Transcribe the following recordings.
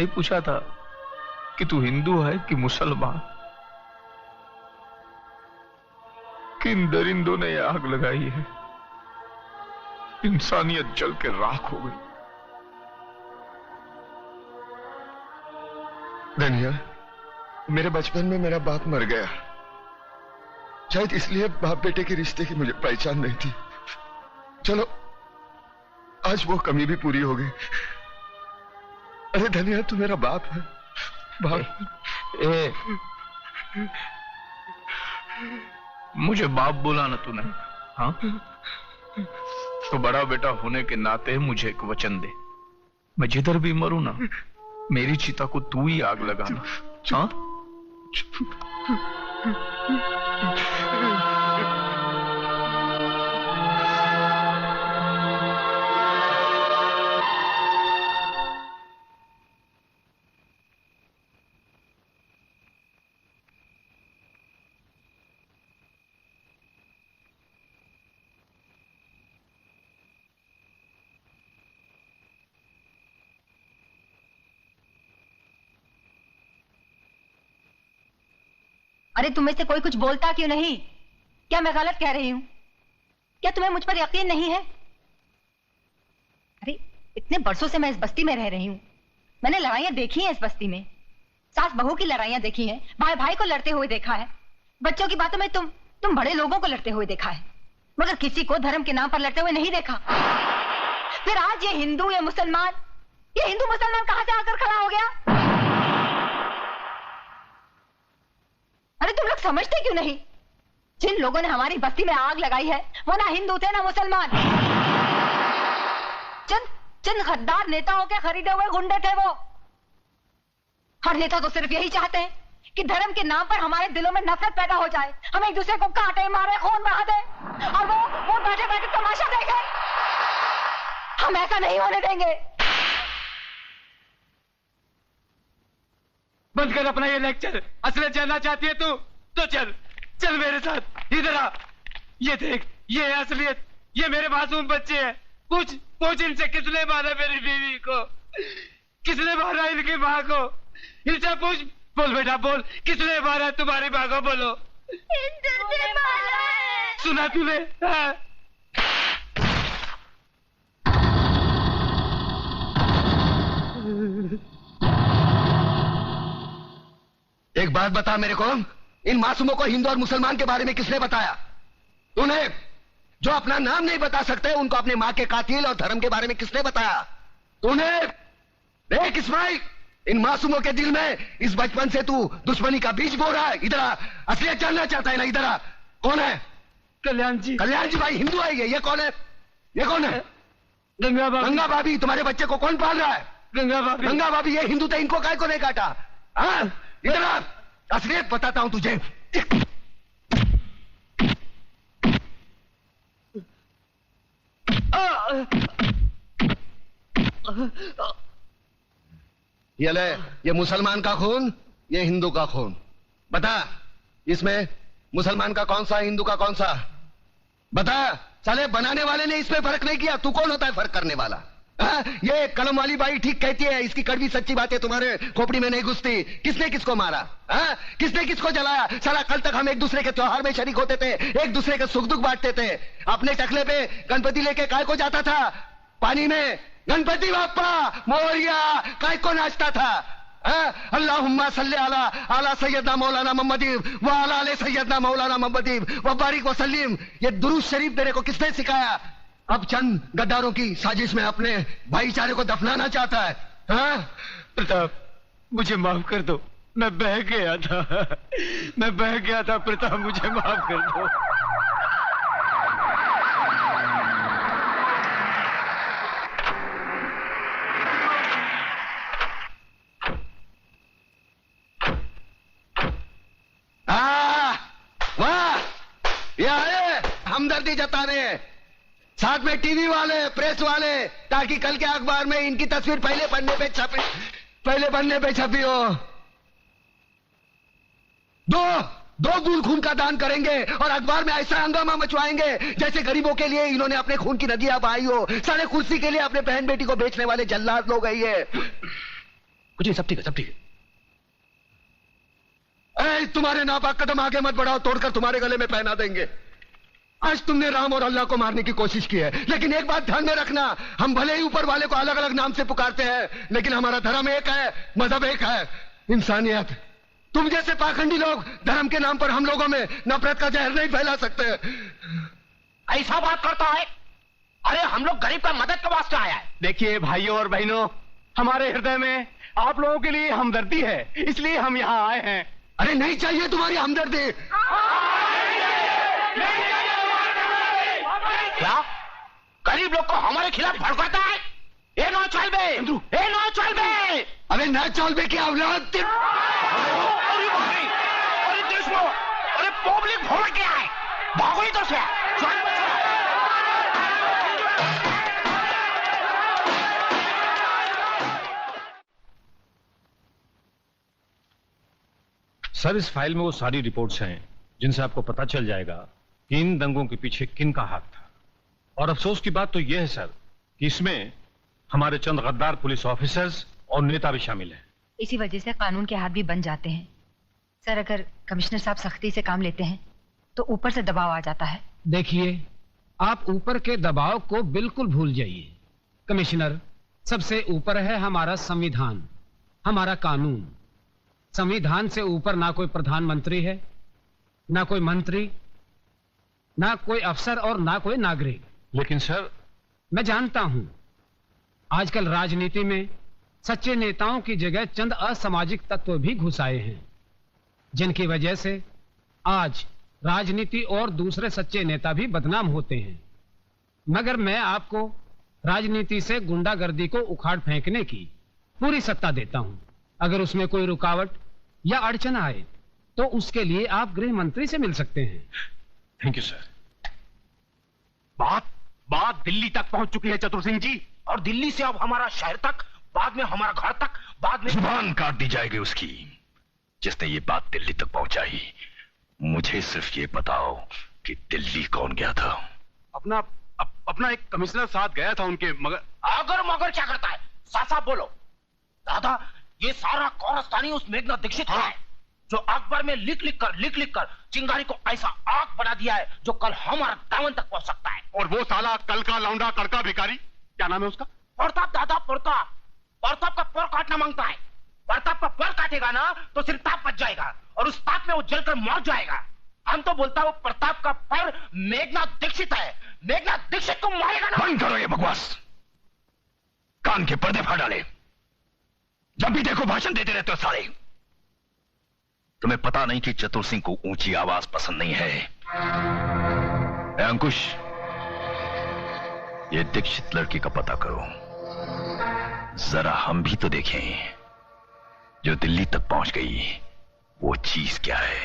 नहीं पूछा था कि तू हिंदू है कि मुसलमान। किन दरिंदों ने आग लगाई है, इंसानियत जल के राख हो गई। धनिया, मेरे बचपन में मेरा बाप मर गया, शायद इसलिए बाप बेटे के रिश्ते की मुझे पहचान नहीं थी। चलो आज वो कमी भी पूरी हो गई। अरे धनिया, तू मेरा बाप है, बाप। मुझे बाप बोला ना तूने, हाँ? तो बड़ा बेटा होने के नाते मुझे एक वचन दे, मैं जिधर भी मरूं ना, मेरी चिता को तू ही आग लगाना, हाँ? अरे तुम्हें से कोई कुछ बोलता क्यों नहीं? क्या मैं गलत कह रही हूं? क्या तुम्हें मुझ पर यकीन नहीं है? अरे इतने बरसों से मैं इस बस्ती में रह रही हूं, मैंने लड़ाइयां देखी हैं इस बस्ती में, सास बहू की लड़ाइयां देखी हैं, भाई भाई को लड़ते हुए देखा है, बच्चों की बातों में तुम बड़े लोगों को लड़ते हुए देखा है, मगर किसी को धर्म के नाम पर लड़ते हुए नहीं देखा। फिर आज ये हिंदू या मुसलमान, ये हिंदू मुसलमान कहां से आकर खड़ा हो गया? अरे तुम लोग समझते क्यों नहीं? जिन लोगों ने हमारी बस्ती में आग लगाई है वो ना हिंदू थे ना मुसलमान, चंद गद्दार नेताओं के खरीदे हुए गुंडे थे वो। हर नेता तो सिर्फ यही चाहते हैं कि धर्म के नाम पर हमारे दिलों में नफरत पैदा हो जाए, हम एक दूसरे को काटे मारे खून बहा दे और वो बैठे बैठे तमाशा देखे। हम ऐसा नहीं होने देंगे। बंद कर अपना ये लेक्चर। असलियत जानना चाहती है तू तो चल मेरे साथ, इधर आ। ये देख, ये है असलियत, ये मेरे मासूम बच्चे हैं। पूछ इनसे किसने मारा मेरी बीवी को, किसने मारा इनकी माँ को, इनसे पूछ। बोल बेटा बोल, किसने मारा तुम्हारी माँ को? बोलो। हिंदू ने मारा है। सुना तूने? हाँ। एक बात बता मेरे को, इन मासूमों को हिंदू और मुसलमान के बारे में किसने बताया? तूने? जो अपना नाम नहीं बता सकते उनको अपने मां के कातिल और धर्म के बारे में किसने बताया? तूने? देख इस्माइल, इन मासूमों के दिल में इस बचपन से तू दुश्मनी का बीज बो रहा है। इधर आ, असलियत जानना चाहता है ना? इधर आ। कौन है? कल्याण जी। कल्याण जी भाई हिंदू है ये कौन है? ये कौन है? गंगा भाभी। गंगा भाभी, तुम्हारे बच्चे को कौन पाल रहा है? गंगा भाभी। गंगा भाभी, ये हिंदू थे, इनको काय को नहीं काटा? हाँ, इधर आ, असलियत बताता हूं तुझे। ये ले, ये मुसलमान का खून, ये हिंदू का खून। बता, इसमें मुसलमान का कौन सा, हिंदू का कौन सा? बता। साले बनाने वाले ने इसमें फर्क नहीं किया, तू कौन होता है फर्क करने वाला? ये कलम वाली बाई ठीक कहती है, इसकी कड़वी सच्ची बातें तुम्हारे खोपड़ी में नहीं घुसती। किसने किसको मारा? किसने किसको जलाया? साला कल तक हम एक दूसरे के त्योहार में शरीक होते थे, एक दूसरे के सुख दुख बांटते थे। अपने टकले पे गणपति लेके काय को जाता था? पानी में गणपति बाप्पा मोरिया काय को नाचता था? अल्लाहुम्मा सल्ली अला सैयदना मौलाना मोहम्मदी व अला आले सैयदना मौलाना मोहम्मदी व बारिक वसल्लिम। ये दुरूद शरीफ तेरे को किसने सिखाया? अब चंद गद्दारों की साजिश में अपने भाईचारे को दफनाना चाहता है। प्रताप, मुझे माफ कर दो, मैं बह गया था प्रताप, मुझे माफ कर दो। वाह, ये आए हमदर्दी जता रहे हैं, साथ में टीवी वाले, प्रेस वाले, ताकि कल के अखबार में इनकी तस्वीर पहले पन्ने पे छपी हो। दो बूंद खून का दान करेंगे और अखबार में ऐसा हंगामा मचवाएंगे जैसे गरीबों के लिए इन्होंने अपने खून की नदियां बहाई हो। सारे कुर्सी के लिए अपने बहन बेटी को बेचने वाले जल्लाद लोग है ये। कुछ नहीं, सब ठीक है, सब ठीक है। ऐ, तुम्हारे नापाक कदम आगे मत बढ़ाओ, तोड़कर तुम्हारे गले में पहना देंगे। आज तुमने राम और अल्लाह को मारने की कोशिश की है, लेकिन एक बात ध्यान में रखना, हम भले ही ऊपर वाले को अलग अलग नाम से पुकारते हैं, लेकिन हमारा धर्म एक है, मजहब एक है, इंसानियत। तुम जैसे पाखंडी लोग धर्म के नाम पर हम लोगों में नफरत का जहर नहीं फैला सकते। ऐसा बात करता है? अरे हम लोग गरीब का मदद के वास्ते आया है। देखिए भाइयों और बहनों, हमारे हृदय में आप लोगों के लिए हमदर्दी है, इसलिए हम यहाँ आए हैं। अरे नहीं चाहिए तुम्हारी हमदर्दी। क्या गरीब लोग को हमारे खिलाफ भड़काता है? ये नो चल बे, ये नो चल बे। अरे न चल बे की औलाद। अरे भाई, अरे दुश्मन, अरे पब्लिक भड़क गया है, भागो इधर से। सर, इस फाइल में वो सारी रिपोर्ट्स हैं जिनसे आपको पता चल जाएगा कि इन दंगों के पीछे किन का हाथ था। और अफसोस की बात तो यह है सर कि इसमें हमारे चंद गद्दार पुलिस ऑफिसर्स और नेता भी शामिल हैं। इसी वजह से कानून के हाथ भी बन जाते हैं। सर, अगर कमिश्नर साहब सख्ती से काम लेते हैं तो ऊपर से दबाव आ जाता है। देखिए, आप ऊपर के दबाव को बिल्कुल भूल जाइए। कमिश्नर, सबसे ऊपर है हमारा संविधान, हमारा कानून। संविधान से ऊपर ना कोई प्रधानमंत्री है, ना कोई मंत्री, ना कोई अफसर और ना कोई नागरिक। लेकिन सर, मैं जानता हूं आजकल राजनीति में सच्चे नेताओं की जगह चंद असामाजिक तत्व भी घुस आए हैं, जिनकी वजह से आज राजनीति और दूसरे सच्चे नेता भी बदनाम होते हैं। मगर मैं आपको राजनीति से गुंडागर्दी को उखाड़ फेंकने की पूरी सत्ता देता हूं। अगर उसमें कोई रुकावट या अड़चन आए तो उसके लिए आप गृह मंत्री से मिल सकते हैं। Thank you sir. बात दिल्ली तक पहुंच चुकी है चतुर सिंह जी, और दिल्ली से अब हमारा शहर तक, बाद में हमारा घर तक, बाद में जुबान काट दी जाएगी उसकी। जिसने ये बात दिल्ली तक पहुंचाई, मुझे सिर्फ ये बताओ कि दिल्ली कौन गया था? अपना एक कमिश्नर साथ गया था उनके, मगर अगर मगर क्या करता है? साफ साफ बोलो। दादा, ये सारा कौरस्तानी उस मेघनाथ दीक्षित का है, जो अकबर में लिख लिख कर चिंगारी को ऐसा आग बना दिया है जो कल हमारा दामन तक पहुंच सकता है। और वो साला कल का लौंडा कड़का भिखारी, क्या नाम है उसका? प्रताप। दादा, प्रताप का पर काटना मांगता है। प्रताप का पर काटेगा ना तो सिर्फ ताप बच जाएगा, और उस ताप में वो जलकर मर जाएगा। हम तो बोलता हूँ प्रताप का पर मेघनाथ दीक्षित है, मेघनाथ दीक्षित को मारेगा ना। बंद करो ये बकवास, कान के पर्दे फाड़ डाले। जब भी देखो भाषण देते रहते हो साले। तुम्हें पता नहीं कि चतुर सिंह को ऊंची आवाज पसंद नहीं है? अंकुश, ये दीक्षित लड़की का पता करो, जरा हम भी तो देखें जो दिल्ली तक पहुंच गई वो चीज क्या है।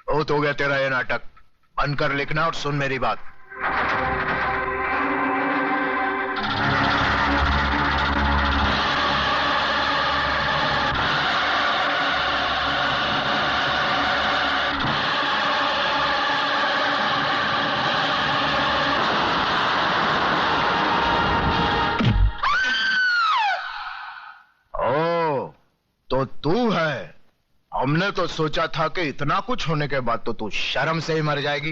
बहुत हो गया तेरा ये नाटक, बंद कर लिखना और सुन मेरी बात। तो तू है? हमने तो सोचा था कि इतना कुछ होने के बाद तो तू शर्म से ही मर जाएगी,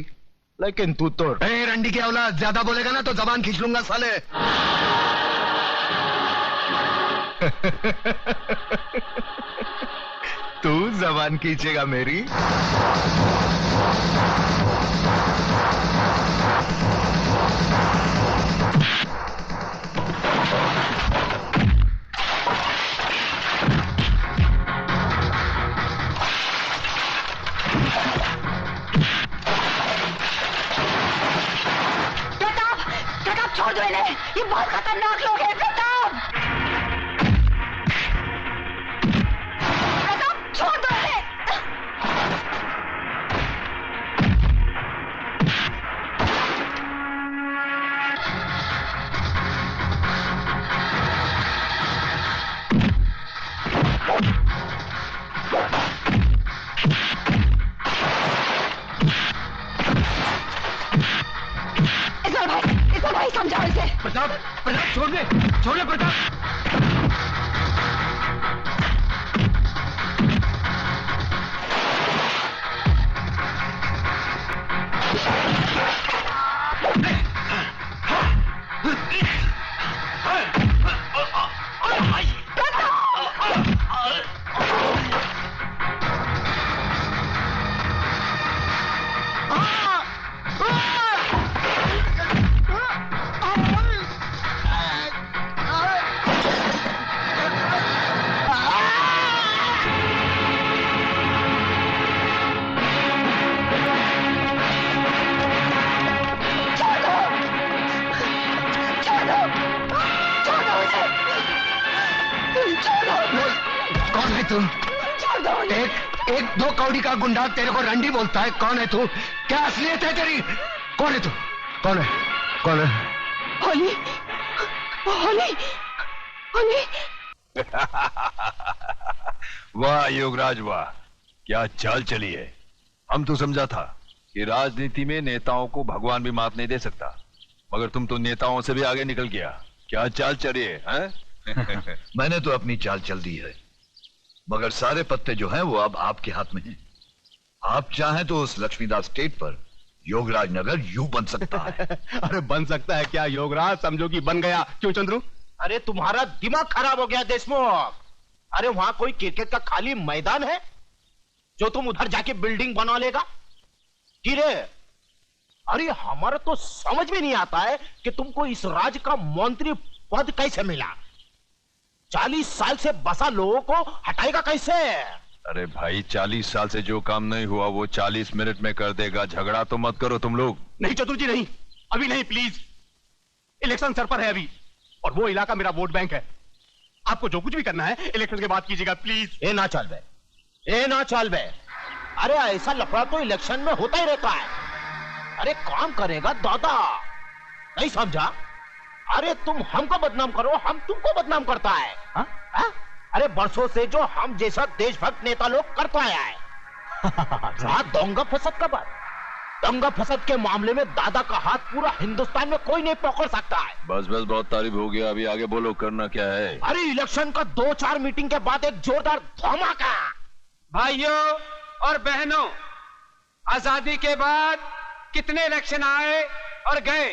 लेकिन तू तो रंडी की औलाद, ज्यादा बोलेगा ना तो जबान खींच लूंगा साले। तू जबान खींचेगा मेरी? छोड़ दो इन्हें, ये बहुत खतरनाक लोग हैं। प्रताप, छोड़ दो इन्हें। समझाओ इसे। प्रताप, प्रताप छोड़ दे प्रताप। कौन है तू? एक दो कौड़ी का गुंडा तेरे को रंडी बोलता है। कौन है तू? क्या असलियत है तेरी? कौन है तू? कौन है? कौन है? होली, होली, होली। वाह योगराज वाह, क्या चाल चली है। हम तो समझा था कि राजनीति में नेताओं को भगवान भी मात नहीं दे सकता, मगर तुम तो नेताओं से भी आगे निकल गया। क्या चाल चली है? मैंने तो अपनी चाल चल दी है, मगर सारे पत्ते जो हैं वो अब आपके हाथ में हैं। आप चाहें तो उस लक्ष्मीदास स्टेट पर योगराज नगर यूं बन सकता है। अरे बन सकता है क्या योगराज? समझो कि बन गया। क्यों चंद्रू? अरे तुम्हारा दिमाग खराब हो गया देशमुख। अरे वहां कोई क्रिकेट का खाली मैदान है जो तुम उधर जाके बिल्डिंग बना लेगा? गिरे, अरे हमारा तो समझ में नहीं आता है कि तुमको इस राज्य का मंत्री पद कैसे मिला। 40 साल से बसा लोगों को हटाएगा कैसे? अरे भाई 40 साल से जो काम नहीं हुआ वो 40 मिनट में कर देगा। झगड़ा तो मत करो तुम लोग। नहीं चतुर जी, नहीं, अभी नहीं, प्लीज। इलेक्शन सर पर है अभी, और वो इलाका मेरा वोट बैंक है। आपको जो कुछ भी करना है इलेक्शन के बाद कीजिएगा प्लीज। ए ना चल बे, ए ना चल बे। अरे ऐसा लफड़ा तो इलेक्शन में होता ही रहता है। अरे काम करेगा दादा, नहीं समझा? अरे तुम हमको बदनाम करो, हम तुमको बदनाम करता है। हा? हा? अरे बरसों से जो हम जैसा देशभक्त नेता लोग करता आया है। रहा दंगा फसद का बात। दंगा फसद के मामले में दादा का हाथ पूरा हिंदुस्तान में कोई नहीं पकड़ सकता है। बस बस, बहुत तारीफ हो गया, अभी आगे बोलो, करना क्या है? अरे इलेक्शन का 2-4 मीटिंग के बाद एक जोरदार धमाका। भाइयों और बहनों, आजादी के बाद कितने इलेक्शन आए और गए,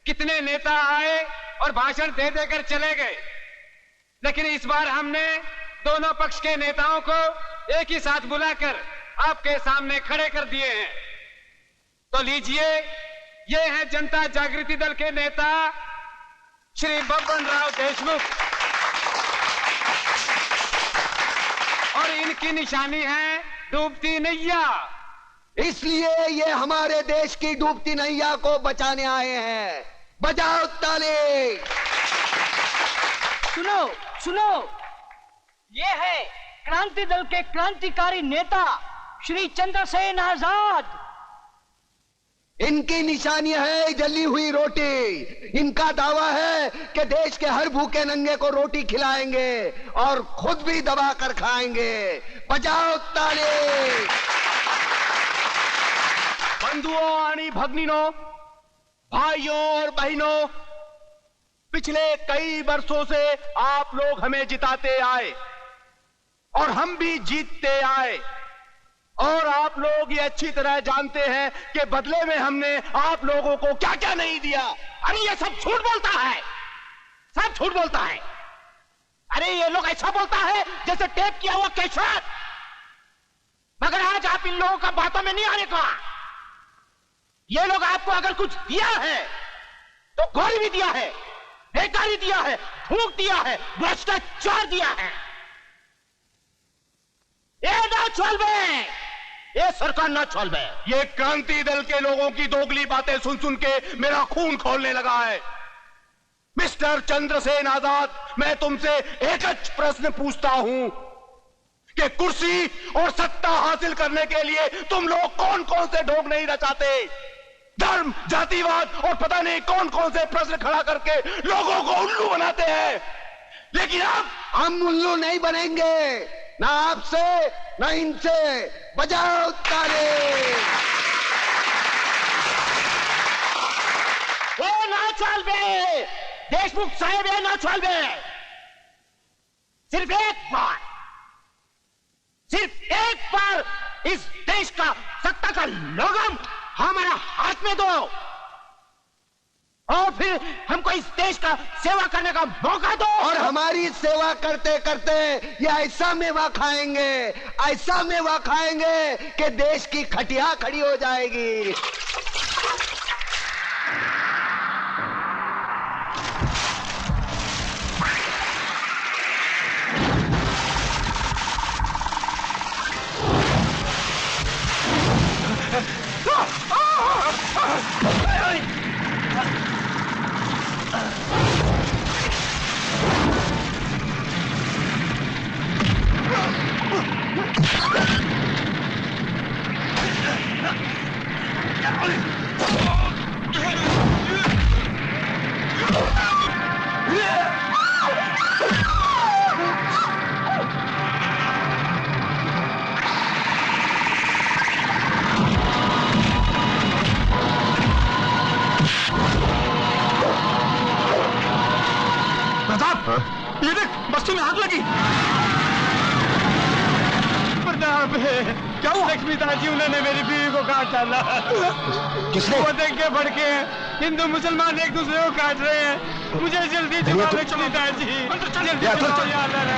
कितने नेता आए और भाषण दे देकर चले गए, लेकिन इस बार हमने दोनों पक्ष के नेताओं को एक ही साथ बुलाकर आपके सामने खड़े कर दिए हैं। तो लीजिए, ये हैं जनता जागृति दल के नेता श्री बब्बन राव देशमुख, और इनकी निशानी है डूबती नैया। इसलिए ये हमारे देश की डूबती नैया को बचाने आए हैं। बजाओ ताली। सुनो सुनो, ये है क्रांति दल के क्रांतिकारी नेता श्री चंद्रसेन आजाद। इनकी निशानी है जली हुई रोटी। इनका दावा है कि देश के हर भूखे नंगे को रोटी खिलाएंगे और खुद भी दबा कर खाएंगे। बजाओ ताली। बंधुओं आणि भगनीनों, भाइयों और बहनों, पिछले कई वर्षों से आप लोग हमें जिताते आए और हम भी जीतते आए, और आप लोग ये अच्छी तरह जानते हैं कि बदले में हमने आप लोगों को क्या क्या नहीं दिया। अरे ये सब झूठ बोलता है, सब झूठ बोलता है। अरे ये लोग ऐसा बोलता है जैसे टेप किया हुआ कैसेट। मगर आज आप इन लोगों का बातों में नहीं आने का। ये लोग आपको अगर कुछ दिया है तो गोली भी दिया है, बेकारी दिया है, भूख दिया है, भ्रष्टाचार दिया है। ये ना चलबे, ये सरकार ना चलबे। ये क्रांति दल के लोगों की दोगली बातें सुन सुन के मेरा खून खौलने लगा है। मिस्टर चंद्रसेन आजाद, मैं तुमसे एक प्रश्न पूछता हूं कि कुर्सी और सत्ता हासिल करने के लिए तुम लोग कौन कौन से ढोंग नहीं रचाते? धर्म, जातिवाद और पता नहीं कौन कौन से प्रश्न खड़ा करके लोगों को उल्लू बनाते हैं। लेकिन अब हम उल्लू नहीं बनेंगे, ना आपसे ना इनसे। बजाओ ताली। वो ना चलबे देशमुख साहेब ये ना चलबे सिर्फ एक बार इस देश का सत्ता का लोगम हमारा हाथ में दो और फिर हमको इस देश का सेवा करने का मौका दो और हमारी सेवा करते करते ये ऐसा मेवा खाएंगे कि देश की खटिया खड़ी हो जाएगी। ये देख बस्ती में आग लगी। प्रताप क्या हुआ? लक्ष्मीदास जी उन्होंने मेरी बीवी को काट डाला। किसने? वो देख के भड़के हैं। हिंदू मुसलमान एक दूसरे को काट रहे हैं। मुझे जल्दी दिखाओ लक्ष्मीदास जी, जल्दी दिखाओ याद आ रहा है।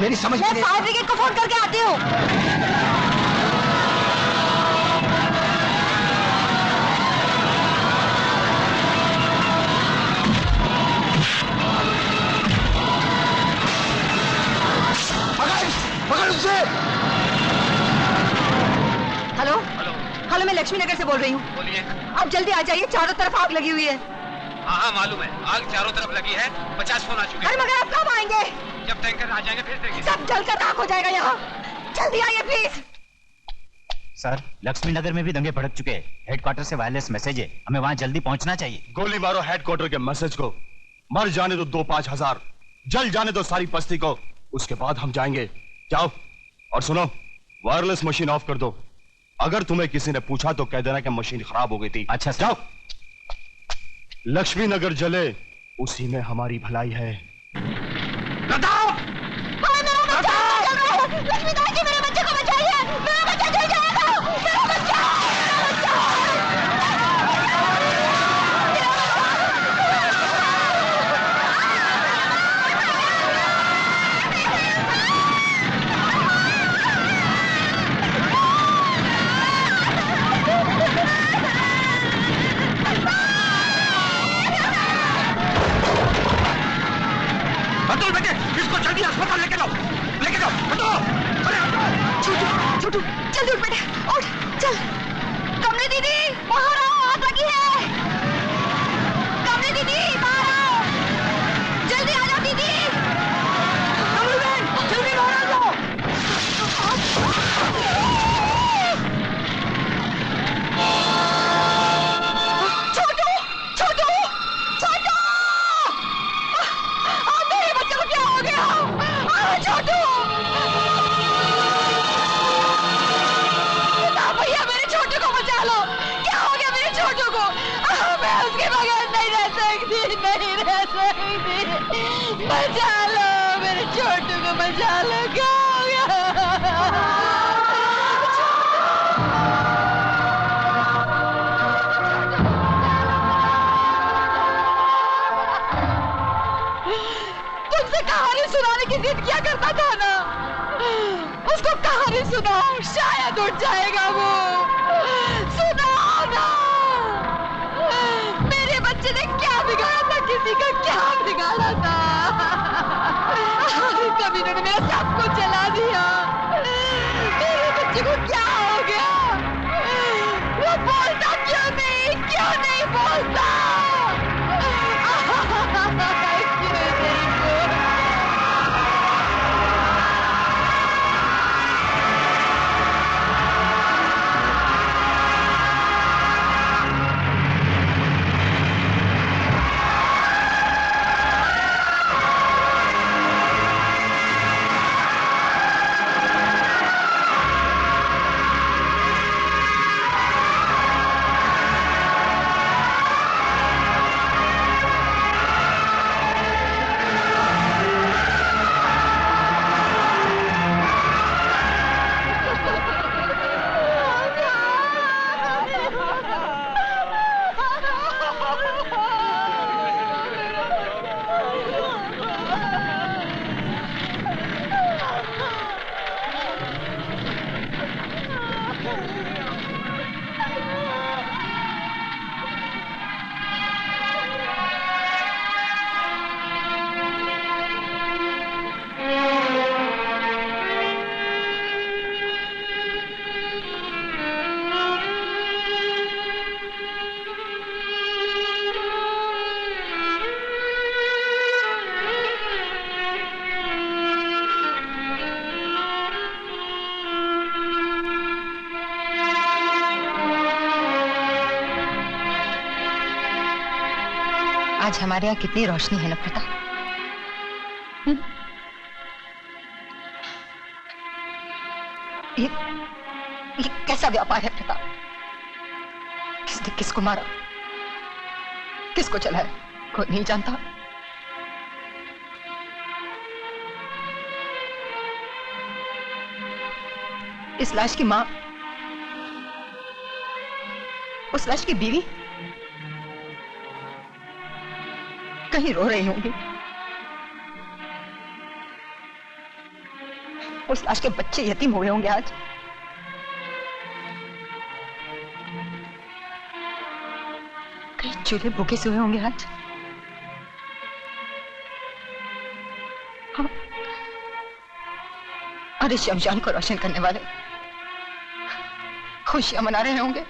मेरी समझ में मैं फायर ब्रिगेड को फोन करके आती हूँ। पकड़ उसे। हेलो हेलो, मैं लक्ष्मी नगर से बोल रही हूँ। बोलिए। आप जल्दी आ जाइए, चारों तरफ आग लगी हुई है। हाँ मालूम है, आग चारों तरफ लगी है। 50 फोन आ चुके हैं। मगर आप कब आएंगे? जब टैंकर आ जाएंगे फिर देखेंगे। सब जलकर राख हो जाएगा यहाँ। जल्दी आइए प्लीज। सर, लक्ष्मी नगर में भी दंगे भड़क चुके हैं। हेडक्वार्टर से वायरलेस मैसेज है, हमें वहाँ जल्दी पहुँचना चाहिए। गोली मारो हेडक्वार्टर के मैसेज को। मर जाने दो 2-5 हजार, जल जाने दो सारी बस्ती को, उसके बाद हम जाएंगे। जाओ और सुनो, वायरलेस मशीन ऑफ कर दो। अगर तुम्हें किसी ने पूछा तो कह देना कि मशीन खराब हो गई थी। अच्छा जाओ। लक्ष्मी नगर जले उसी में हमारी भलाई है। लक्ष्मीदास जी, मेरे बच्चे को बचाइए। मेरा बच्चा जल जाएगा। मेरा बच्चा। अतुल बेटे, इसको जल्दी अस्पताल लेके जाओ, लेके जाओ। छोटू जल्दी उठ बेटे, उठ चल। कमली दीदी बाहर आओ, आग लगी है। कमली दीदी बाहर आओ, जल्दी आ जाओ दीदी। कमली बहन जल्दी बाहर आ जाओ। छोटू छोटू छोटू, मेरे बच्चे को क्या हो गया? छोटू भैया, मेरे छोटू को बचा लो। क्या हो गया मेरे छोटू को? मैं उसके बगैर नहीं रह सकती, नहीं रह सकती। बचा लो मेरे छोटू को, बचा लो। क्या हो गया? तुमसे कहानी सुनाने की जिद किया करता था ना, उसको कहानी सुनाओ, शायद उठ जाएगा वो। सुनाओ ना। मेरे बच्चे ने क्या बिगाड़ा था, किसी का क्या बिगाड़ा था? कभी उन्होंने मेरा सब कुछ जला दिया। मेरे बच्चे को क्या हो गया? वो बोलता क्यों नहीं बोलता? क्यों नहीं बोलता? आज हमारे यहाँ कितनी रोशनी है ना प्रताप। ये कैसा व्यापार है प्रताप? किसने किसको मारा, किसको चलाया, कोई नहीं जानता। इस लाश की मां, उस लाश की बीवी कहीं रो रही होंगी। उस लाश के बच्चे यतीम हुए होंगे आज। कहीं चूल्हे भूखे से हुए होंगे आज। हाँ। और इस शमशान को रोशन करने वाले खुशियां मना रहे होंगे।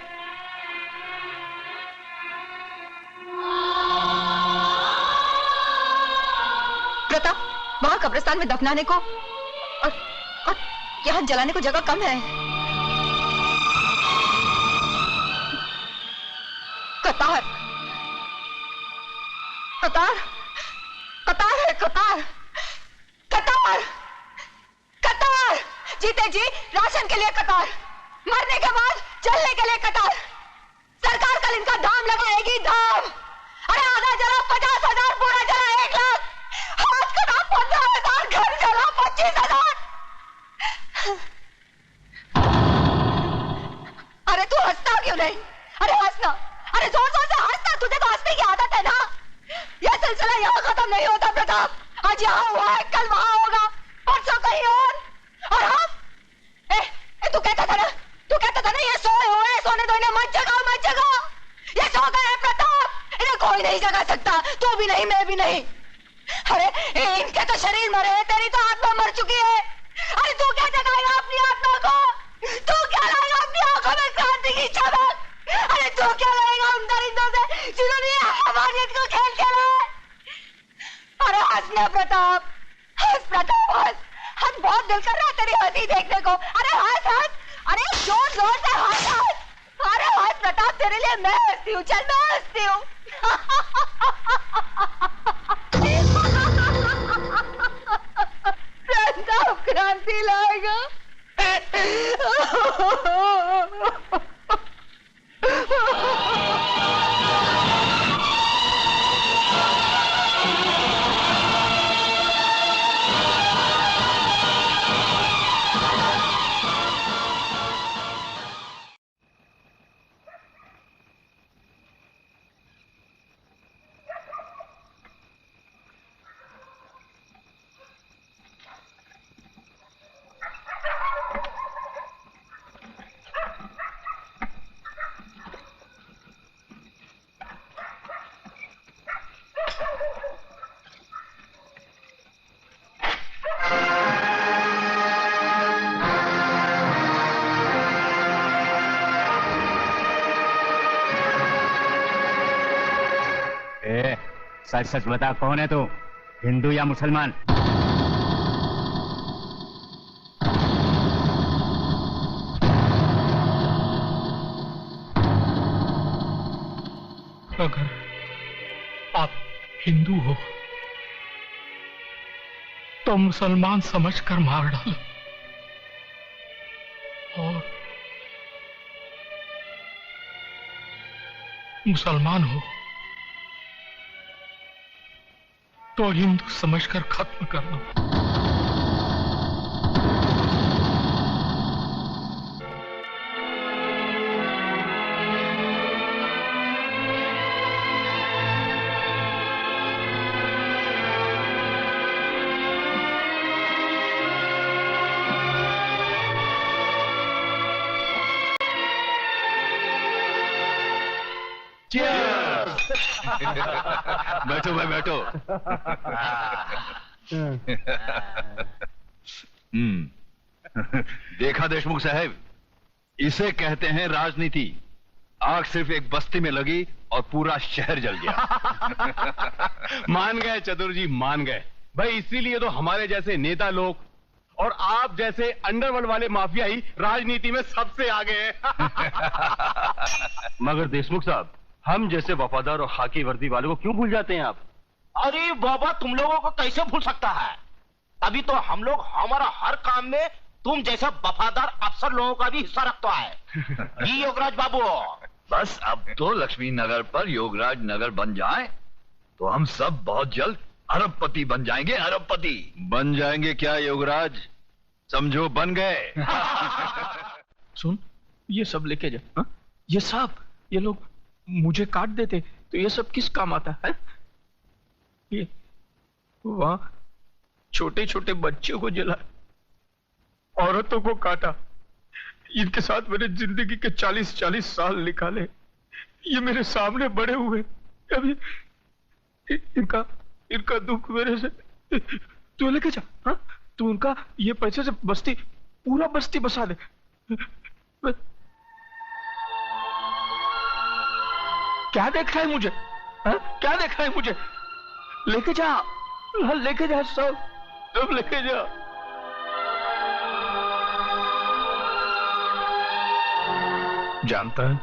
प्रताप, वहां कब्रिस्तान में दफनाने को और यहाँ जलाने को जगह कम है। कतार, कतार, कतार है, कतार, कतार, कतार। जीते जी राशन के लिए कतार, मरने के बाद चलने के लिए कतार। सरकार कल इनका दाम लगाएगी, दाम। अरे आधा जला 50,000, पूरा जला 1 लाख, हाथ कटा 15,000, घर जला 25,000। अरे तू हंसता क्यों नहीं? अरे हंसना, अरे जोर जोर से हंसना, तुझे तो हंसने की आदत है ना। यह सिलसिला यहाँ खत्म नहीं होता प्रताप। आज यहाँ हुआ है, कल वहां होगा, परसों कहीं और हम तू कहता था ना, तू कहता था ना ये सोए हुए, सोने दो इन्हें, मत जगाओ, मत जगाओ। ये सो गए प्रताप, इन्हें कोई नहीं जगा सकता, तू भी नहीं, मैं भी नहीं। अरे इनके तो शरीर मरे हैं, तेरी तो आत्मा मर चुकी है। अरे तू क्या जगाएगा अपनी आत्मा को? तू क्या लाएगा अपनी आंखों में क्रांति की चमक? अरे तू क्या लाएगा उन दरिंदों से जिन्होंने हमारियत को खेल खेला है? अरे हंसना प्रताप, हंस प्रताप, हंस। हंस, बहुत दिल कर रहा है तेरी हंसी देखने को। अरे हंस, हंस, अरे जोर जोर से हंस, हंस। अरे हंस प्रताप, तेरे लिए मैं हंसती हूँ, चल मैं हंसती हूँ। प्रताप क्रांति लाएगा। सच सच बता, कौन है तू, हिंदू या मुसलमान? अगर आप हिंदू हो तो मुसलमान समझकर मार डालो, और मुसलमान हो तो हिंदू समझकर खत्म कर दो। बैठो भाई बैठो। देखा देशमुख साहब, इसे कहते हैं राजनीति। आग सिर्फ एक बस्ती में लगी और पूरा शहर जल गया। मान गए चतुर जी, मान गए भाई। इसीलिए तो हमारे जैसे नेता लोग और आप जैसे अंडरवर्ल्ड वाले माफिया ही राजनीति में सबसे आगे हैं। मगर देशमुख साहब, हम जैसे वफादार और खाकी वर्दी वालों को क्यों भूल जाते हैं आप? अरे बाबा, तुम लोगों को कैसे भूल सकता है? अभी तो हम लोग हमारा हर काम में तुम जैसा वफादार अफसर लोगों का भी हिस्सा रखता है। जी योगराज बाबू। बस अब तो लक्ष्मी नगर पर योगराज नगर बन जाए तो हम सब बहुत जल्द अरबपति बन जाएंगे। अरबपति बन जाएंगे क्या योगराज? समझो बन गए। सुन, ये सब लेके जा। हा? ये सांप, ये लोग मुझे काट देते तो ये सब किस काम आता है? ये वहां छोटे छोटे बच्चों को जला, औरतों को काटा, इनके साथ मैंने जिंदगी के 40-40 साल निकाले। ये मेरे सामने बड़े हुए, अभी इनका दुख मेरे से तू लेके जा। हाँ, तू उनका ये पैसे से बस्ती, पूरा बस्ती बसा दे। क्या देख रहा है मुझे? हाँ? क्या देख रहा है मुझे? लेके जा, लेके जा, सब लेके जा। जानता है,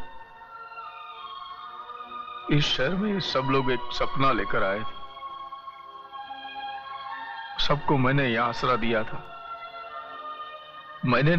इस शहर में सब लोग एक सपना लेकर आए थे। सबको मैंने यहां आसरा दिया था। मैंने